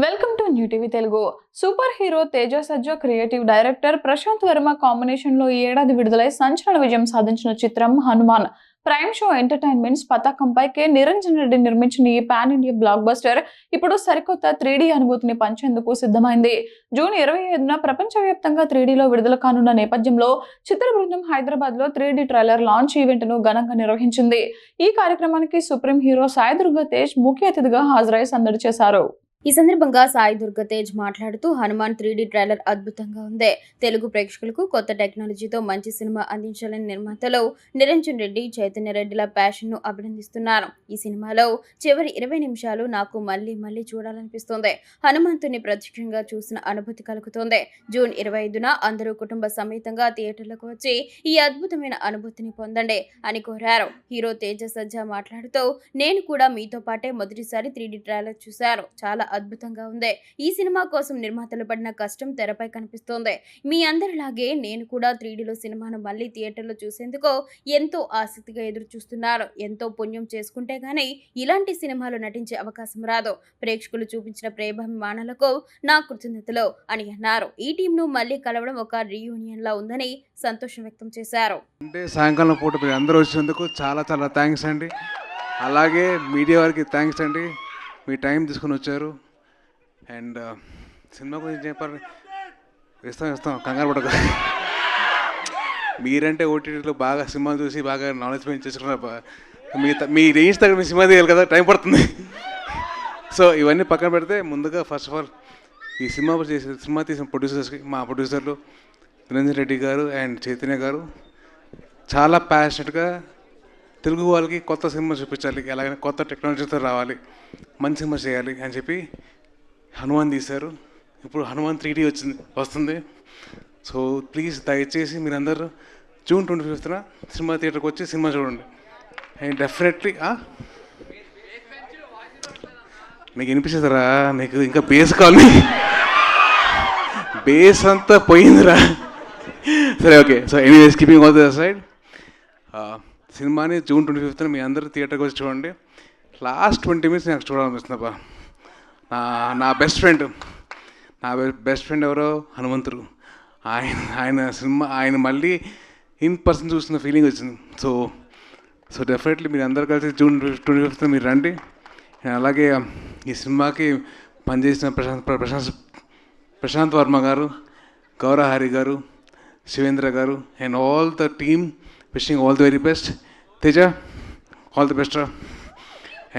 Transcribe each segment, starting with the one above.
Welcome to new TV Telugu. Super hero Teja Sajja creative director Prashanth Varma combination లో ఈ ఏడాది విడుదలై సంచలన విజయం సాధించిన చిత్రం హనుమాన్. ప్రైమ్ షో ఎంటర్టైన్మెంట్స్ పతాకంపై కె నిరంజన్ రెడ్డి నిర్మించిన ఈ పాన్ ఇండియా బ్లాక్ బస్టర్ ఇప్పుడు సరికొత్త 3D అనుభూతిని పంచేందుకు సిద్ధమైంది. జూన్ 25న ప్రపంచవ్యాప్తంగా 3Dలో విడుదల కానున్న నేపథ్యంలో చిత్ర బృందం హైదరాబాద్ లో 3D ట్రైలర్ లాంచ్ ఈవెంట్ ను ఘనంగా నిర్వహించింది. ఈ కార్యక్రమానికి సుప్రీం హీరో సాయి దుర్గా తేజ్ ముఖ్య అతిథిగా హాజరై సందడి చేశారు. ఈ సందర్భంగా సాయి దుర్గా తేజ్ మాట్లాడుతూ హనుమాన్ 3D ట్రైలర్ అద్భుతంగా ఉంది. తెలుగు ప్రేక్షకులకు కొత్త టెక్నాలజీతో మంచి సినిమా అందించాలని నిర్మాతలు నిరంజన్ రెడ్డి, చైతన్య రెడ్డిల ప్యాషన్ ను అభినందిస్తున్నారు. ఈ సినిమాలో చివరి 20 నిమిషాలు నాకు మళ్ళీ చూడాలనిపిస్తుంది. హనుమంతుని ప్రత్యక్షంగా చూసిన అనుభూతి కలుగుతోంది. జూన్ 25న అందరూ కుటుంబ సమేతంగా థియేటర్లకు వచ్చి ఈ అద్భుతమైన అనుభూతిని పొందండి అని కోరారు. హీరో తేజ సజ్జా మాట్లాడుతూ నేను కూడా మీతో పాటే మొదటిసారి 3D ట్రైలర్ చూశాను. చాలా అద్భుతంగా ఉంది. ఈ సినిమా కోసం నిర్మాతలు పడిన కష్టం తెరపై కనిపిస్తోంది. మీ అందరిలాగే నేను కూడా 3Dలో సినిమాను మళ్ళీ థియేటర్లో చూసేందుకు ఎంతో ఆసక్తిగా ఎదురు చూస్తున్నారు. ఎంతో పుణ్యం చేసుకుంటే గానీ ఇలాంటి సినిమాలు నటించే అవకాశం రాదు. ప్రేక్షకులు చూపించిన ప్రేమాభిమానాలకు నా కృతజ్ఞతలు అని అన్నారు. ఈ టీంను మళ్ళీ కలవడం ఒక రీయూనియన్ లా ఉందని సంతోషం వ్యక్తం చేశారు. అంటే సాయంకాలం పూట మీరు అందరూ వచ్చినందుకు చాలా థ్యాంక్స్ అండి. అలాగే మీడియా వారికి థ్యాంక్స్ అండి, మీ టైం తీసుకుని వచ్చారు. అండ్ సినిమా గురించి చెప్పాలి, ఇస్తాం కంగారు పడక. మీరంటే ఓటీటీలో బాగా సినిమాలు చూసి బాగా నాలెడ్జ్ పెంచి చేసుకున్నారు. మీ రేంజ్ తగ్గ మీ సినిమా తీయాలి కదా, టైం పడుతుంది. సో ఇవన్నీ పక్కన పెడితే ముందుగా ఫస్ట్ ఆఫ్ ఆల్ ఈ సినిమా తీసిన ప్రొడ్యూసర్స్కి, మా ప్రొడ్యూసర్లు నిరంజన్ రెడ్డి గారు అండ్ చైతన్య గారు చాలా ప్యాషనెట్గా తెలుగు వాళ్ళకి కొత్త సినిమా చూపించాలి, అలాగే కొత్త టెక్నాలజీతో రావాలి, మంచి సినిమా చేయాలి అని చెప్పి హనుమాన్ తీశారు. ఇప్పుడు హనుమాన్ 3D వస్తుంది. సో ప్లీజ్ దయచేసి మీరందరూ జూన్ 25న సినిమా థియేటర్కి వచ్చి సినిమా చూడండి. అండ్ డెఫినెట్లీ మీకు వినిపిస్తుందిరా, మీకు ఇంకా బేస్ కావాలి, బేస్ అంతా పోయిందిరా. సరే okay. So anyways keeping all the side, సినిమాని జూన్ 25న మీ అందరూ థియేటర్కి వచ్చి చూడండి. లాస్ట్ 20 minutes నాకు చూడాలనిపిస్తుందబ్బా. నా బెస్ట్ ఫ్రెండ్ ఎవరో హనుమంతుడు. ఆయన మళ్ళీ ఇన్ పర్సన్ చూసిన ఫీలింగ్ వచ్చింది. సో డెఫినెట్లీ మీరు అందరు కలిసి జూన్ 25న మీరు రండి. అలాగే ఈ సినిమాకి పనిచేసిన ప్రశాంత్ వర్మ గారు, గౌరహరి గారు, శివేంద్ర గారు and all the team wishing all the very best. Teja all the best రా.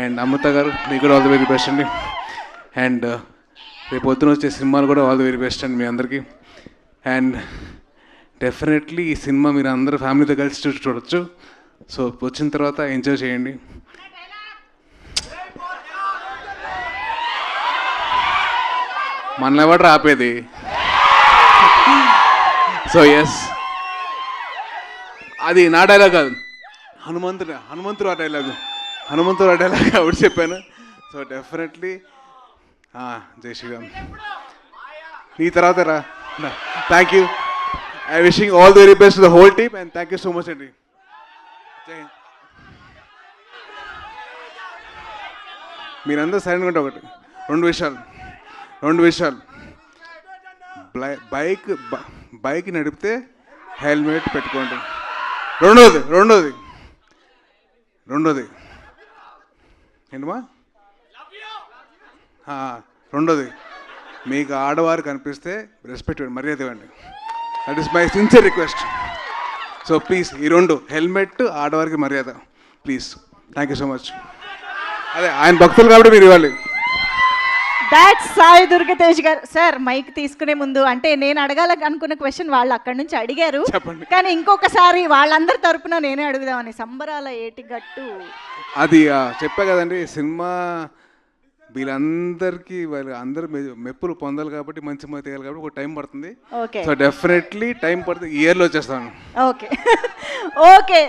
అండ్ అమృత గారు మీకు కూడా ఆల్ ది వెరీ బెస్ట్ అండి. అండ్ రేపు పొద్దున వచ్చే సినిమాలు కూడా ఆల్ ది వెరీ బెస్ట్ అండి మీ అందరికీ. అండ్ డెఫినెట్లీ ఈ సినిమా మీరు అందరూ ఫ్యామిలీతో కలిసి చూడొచ్చు. సో వచ్చిన తర్వాత ఎంజాయ్ చేయండి. మనల్ని ఎవరు ఆపేది? సో ఎస్, అది నా డైలాగ్ కాదు, హనుమంతుడు ఆ డైలాగ్ ఆవిడ చెప్పాను. సో డెఫినెట్లీ జై శ్రీరామ్. నీ తర్వాత రా. Thank you. I wishing all the very best to the whole team and thank you so much అండి. జై హింద్. మీరందరూ సైలెంట్గా ఉంటే ఒకటి రెండు విషయాలు బైక్ నడిపితే హెల్మెట్ పెట్టుకోండి. రెండోది ఏంటమ్మా, రెండోది మీకు ఆడవారు కనిపిస్తే రెస్పెక్ట్ ఇవ్వండి, మర్యాద ఇవ్వండి. That is my sincere request. So please ఈ రెండు, హెల్మెట్, ఆడవారికి మర్యాద, please. Thank you so much. అదే ఆయన భక్తులు కాబట్టి మీరు ఇవ్వాలి. దాట్స్ సాయి దుర్గా తేజ్ గారు. సార్ మైక్ తీసుకునే ముందు అంటే నేను అడగాలని అనుకున్న క్వశ్చన్ వాళ్ళు అక్కడి నుంచి అడిగారు, కానీ ఇంకొకసారి వాళ్ళందరి తరపున నేనే అడుగుదామని. సంబరాల ఏటిగట్టు అది చెప్పా కదండి, సినిమా వీళ్ళందరికీ అందరూ మెప్పులు పొందాలి కాబట్టి, మంచి మంది తీయాలి కాబట్టి ఒక టైం పడుతుంది. సో డెఫినెట్లీ టైం పడుతుంది, ఇయర్లో వచ్చేస్తాను. ఓకే.